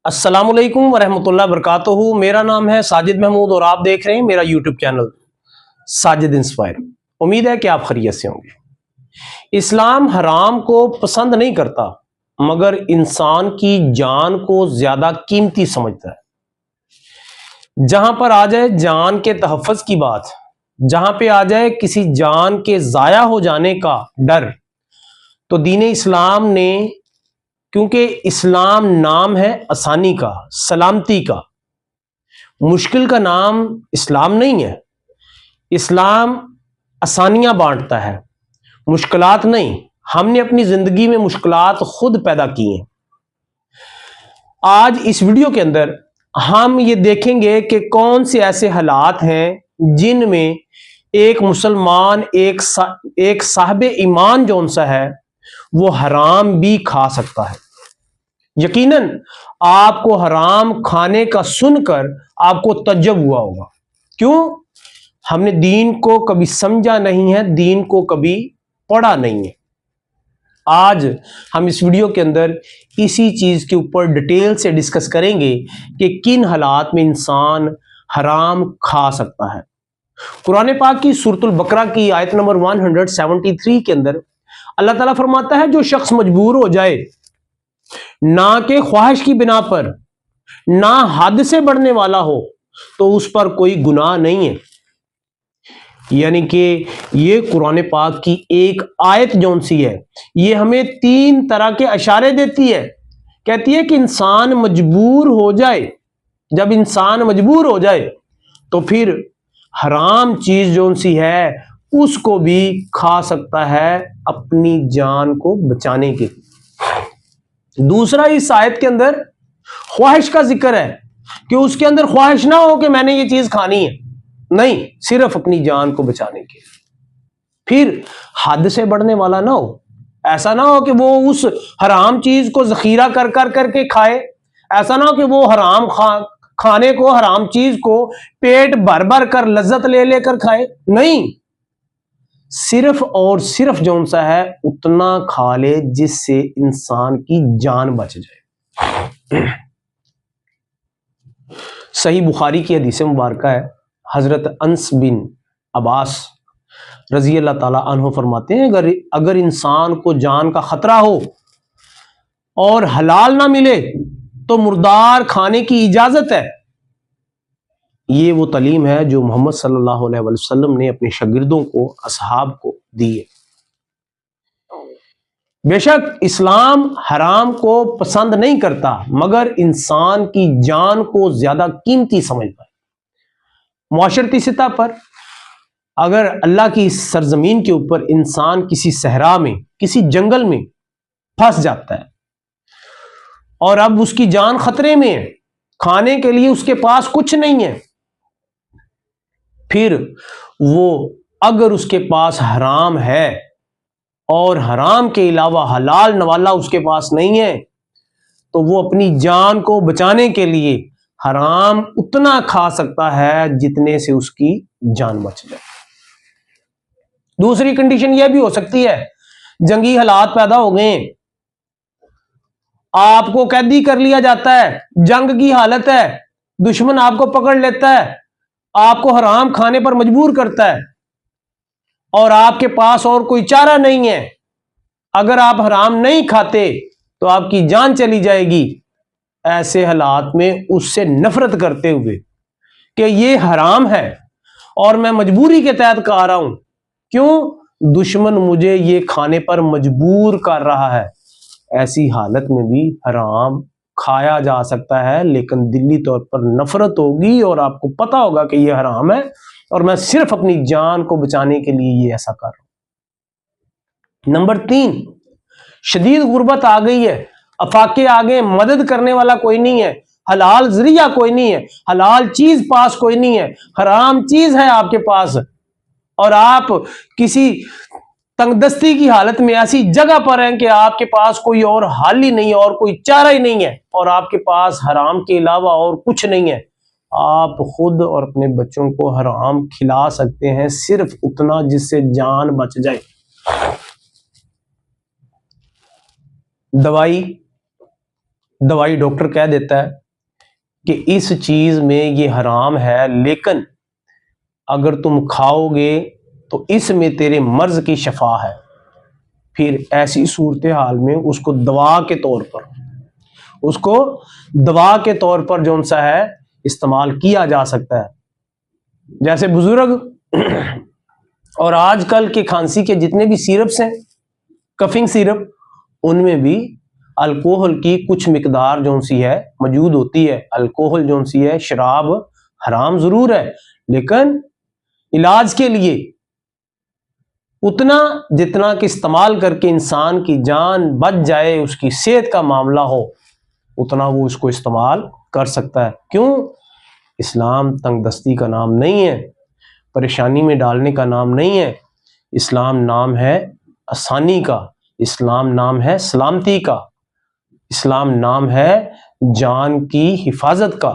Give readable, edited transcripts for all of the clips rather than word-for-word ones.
السلام علیکم ورحمۃ اللہ وبرکاتہ۔ میرا نام ہے ساجد محمود اور آپ دیکھ رہے ہیں میرا یوٹیوب چینل ساجد انسپائر۔ امید ہے کہ آپ خیریت سے ہوں گے۔ اسلام حرام کو پسند نہیں کرتا مگر انسان کی جان کو زیادہ قیمتی سمجھتا ہے۔ جہاں پر آ جائے جان کے تحفظ کی بات، جہاں پہ آ جائے کسی جان کے ضائع ہو جانے کا ڈر، تو دین اسلام نے، کیونکہ اسلام نام ہے آسانی کا، سلامتی کا، مشکل کا نام اسلام نہیں ہے۔ اسلام آسانیاں بانٹتا ہے، مشکلات نہیں۔ ہم نے اپنی زندگی میں مشکلات خود پیدا کی ہیں۔ آج اس ویڈیو کے اندر ہم یہ دیکھیں گے کہ کون سے ایسے حالات ہیں جن میں ایک مسلمان، ایک صاحب ایمان جون سا ہے، وہ حرام بھی کھا سکتا ہے۔ یقیناً آپ کو حرام کھانے کا سن کر آپ کو تعجب ہوا ہوگا۔ کیوں؟ ہم نے دین کو کبھی سمجھا نہیں ہے، دین کو کبھی پڑھا نہیں ہے۔ آج ہم اس ویڈیو کے اندر اسی چیز کے اوپر ڈیٹیل سے ڈسکس کریں گے کہ کن حالات میں انسان حرام کھا سکتا ہے۔ قرآن پاک کی سورۃ البقرہ کی آیت نمبر 173 کے اندر اللہ تعالیٰ فرماتا ہے، جو شخص مجبور ہو جائے نہ کہ خواہش کی بنا پر، نہ حد سے بڑھنے والا ہو، تو اس پر کوئی گناہ نہیں ہے۔ یعنی کہ یہ قرآن پاک کی ایک آیت جون سی ہے، یہ ہمیں تین طرح کے اشارے دیتی ہے۔ کہتی ہے کہ انسان مجبور ہو جائے، جب انسان مجبور ہو جائے تو پھر حرام چیز جون سی ہے اس کو بھی کھا سکتا ہے اپنی جان کو بچانے کے لیے۔ دوسرا، اس آیت کے اندر خواہش کا ذکر ہے کہ اس کے اندر خواہش نہ ہو کہ میں نے یہ چیز کھانی ہے، نہیں، صرف اپنی جان کو بچانے کے لیے۔ پھر حد سے بڑھنے والا نہ ہو، ایسا نہ ہو کہ وہ اس حرام چیز کو ذخیرہ کر کے کھائے، ایسا نہ ہو کہ وہ حرام کھانے کو، حرام چیز کو پیٹ بھر کر لذت لے کر کھائے، نہیں، صرف اور صرف جون سا ہے اتنا کھا لے جس سے انسان کی جان بچ جائے۔ صحیح بخاری کی حدیث مبارکہ ہے، حضرت انس بن عباس رضی اللہ تعالی عنہ فرماتے ہیں، اگر انسان کو جان کا خطرہ ہو اور حلال نہ ملے تو مردار کھانے کی اجازت ہے۔ یہ وہ تعلیم ہے جو محمد صلی اللہ علیہ وسلم نے اپنے شاگردوں کو، اصحاب کو دی ہے۔ بے شک اسلام حرام کو پسند نہیں کرتا مگر انسان کی جان کو زیادہ قیمتی سمجھتا ہے۔ معاشرتی سطح پر اگر اللہ کی سرزمین کے اوپر انسان کسی صحرا میں، کسی جنگل میں پھنس جاتا ہے اور اب اس کی جان خطرے میں ہے، کھانے کے لیے اس کے پاس کچھ نہیں ہے، پھر وہ اگر اس کے پاس حرام ہے اور حرام کے علاوہ حلال نوالا اس کے پاس نہیں ہے، تو وہ اپنی جان کو بچانے کے لیے حرام اتنا کھا سکتا ہے جتنے سے اس کی جان بچ جائے۔ دوسری کنڈیشن یہ بھی ہو سکتی ہے، جنگی حالات پیدا ہو گئے، آپ کو قیدی کر لیا جاتا ہے، جنگ کی حالت ہے، دشمن آپ کو پکڑ لیتا ہے، آپ کو حرام کھانے پر مجبور کرتا ہے اور آپ کے پاس اور کوئی چارہ نہیں ہے، اگر آپ حرام نہیں کھاتے تو آپ کی جان چلی جائے گی۔ ایسے حالات میں اس سے نفرت کرتے ہوئے کہ یہ حرام ہے اور میں مجبوری کے تحت کھا رہا ہوں، کیوں؟ دشمن مجھے یہ کھانے پر مجبور کر رہا ہے، ایسی حالت میں بھی حرام کھایا جا سکتا ہے، لیکن دلی طور پر نفرت ہوگی اور آپ کو پتا ہوگا کہ یہ حرام ہے اور میں صرف اپنی جان کو بچانے کے لیے یہ ایسا کر رہا ہوں۔ نمبر 3، شدید غربت آ گئی ہے، افاقے آ گئے، مدد کرنے والا کوئی نہیں ہے، حلال ذریعہ کوئی نہیں ہے، حلال چیز پاس کوئی نہیں ہے، حرام چیز ہے آپ کے پاس، اور آپ کسی تنگ دستی کی حالت میں ایسی جگہ پر ہیں کہ آپ کے پاس کوئی اور حل ہی نہیں ہے اور کوئی چارہ ہی نہیں ہے، اور آپ کے پاس حرام کے علاوہ اور کچھ نہیں ہے، آپ خود اور اپنے بچوں کو حرام کھلا سکتے ہیں، صرف اتنا جس سے جان بچ جائے۔ دوائی، دوائی ڈاکٹر کہہ دیتا ہے کہ اس چیز میں یہ حرام ہے، لیکن اگر تم کھاؤ گے تو اس میں تیرے مرض کی شفا ہے، پھر ایسی صورتحال میں اس کو دوا کے طور پر جو سا ہے استعمال کیا جا سکتا ہے۔ جیسے بزرگ اور آج کل کے کھانسی کے جتنے بھی سیرپس ہیں، کفنگ سیرپ، ان میں بھی الکوہل کی کچھ مقدار جو سی ہے موجود ہوتی ہے۔ الکوہل جو سی ہے، شراب حرام ضرور ہے، لیکن علاج کے لیے اتنا جتنا کہ استعمال کر کے انسان کی جان بچ جائے، اس کی صحت کا معاملہ ہو، اتنا وہ اس کو استعمال کر سکتا ہے۔ کیوں؟ اسلام تنگ دستی کا نام نہیں ہے، پریشانی میں ڈالنے کا نام نہیں ہے۔ اسلام نام ہے آسانی کا، اسلام نام ہے سلامتی کا، اسلام نام ہے جان کی حفاظت کا۔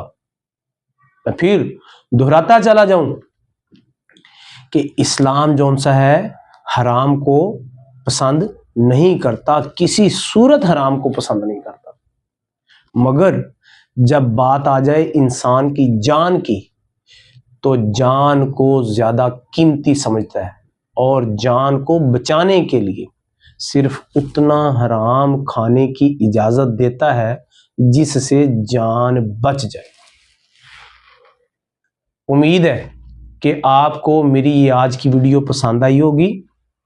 میں پھر دہراتا چلا جاؤں کہ اسلام جون سا ہے حرام کو پسند نہیں کرتا، کسی صورت حرام کو پسند نہیں کرتا، مگر جب بات آ جائے انسان کی جان کی تو جان کو زیادہ قیمتی سمجھتا ہے، اور جان کو بچانے کے لیے صرف اتنا حرام کھانے کی اجازت دیتا ہے جس سے جان بچ جائے۔ امید ہے کہ آپ کو میری یہ آج کی ویڈیو پسند آئی ہوگی۔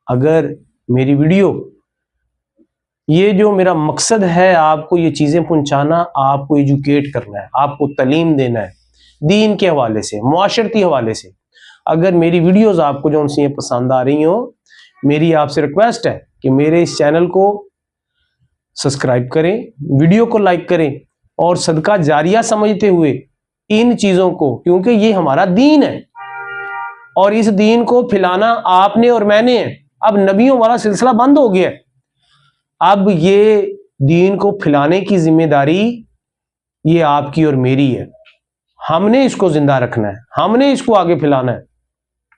اگر میری ویڈیو، یہ جو میرا مقصد ہے آپ کو یہ چیزیں پہنچانا، آپ کو ایجوکیٹ کرنا ہے، آپ کو تعلیم دینا ہے دین کے حوالے سے، معاشرتی حوالے سے۔ اگر میری ویڈیوز آپ کو جو ان سے یہ پسند آ رہی ہوں، میری آپ سے ریکویسٹ ہے کہ میرے اس چینل کو سبسکرائب کریں، ویڈیو کو لائک کریں، اور صدقہ جاریہ سمجھتے ہوئے ان چیزوں کو، کیونکہ یہ ہمارا دین ہے اور اس دین کو پھیلانا آپ نے اور میں نے ہے۔ اب نبیوں والا سلسلہ بند ہو گیا ہے، اب یہ دین کو پھیلانے کی ذمہ داری یہ آپ کی اور میری ہے۔ ہم نے اس کو زندہ رکھنا ہے، ہم نے اس کو آگے پھیلانا ہے۔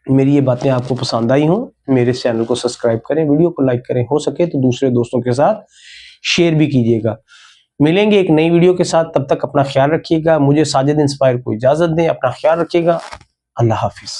میری یہ باتیں آپ کو پسند آئی ہوں، میرے چینل کو سبسکرائب کریں، ویڈیو کو لائک کریں، ہو سکے تو دوسرے دوستوں کے ساتھ شیئر بھی کیجیے گا۔ ملیں گے ایک نئی ویڈیو کے ساتھ، تب تک اپنا خیال رکھیے گا۔ مجھے ساجد انسپائر کو اجازت دیں، اپنا خیال رکھیے گا۔ اللہ حافظ۔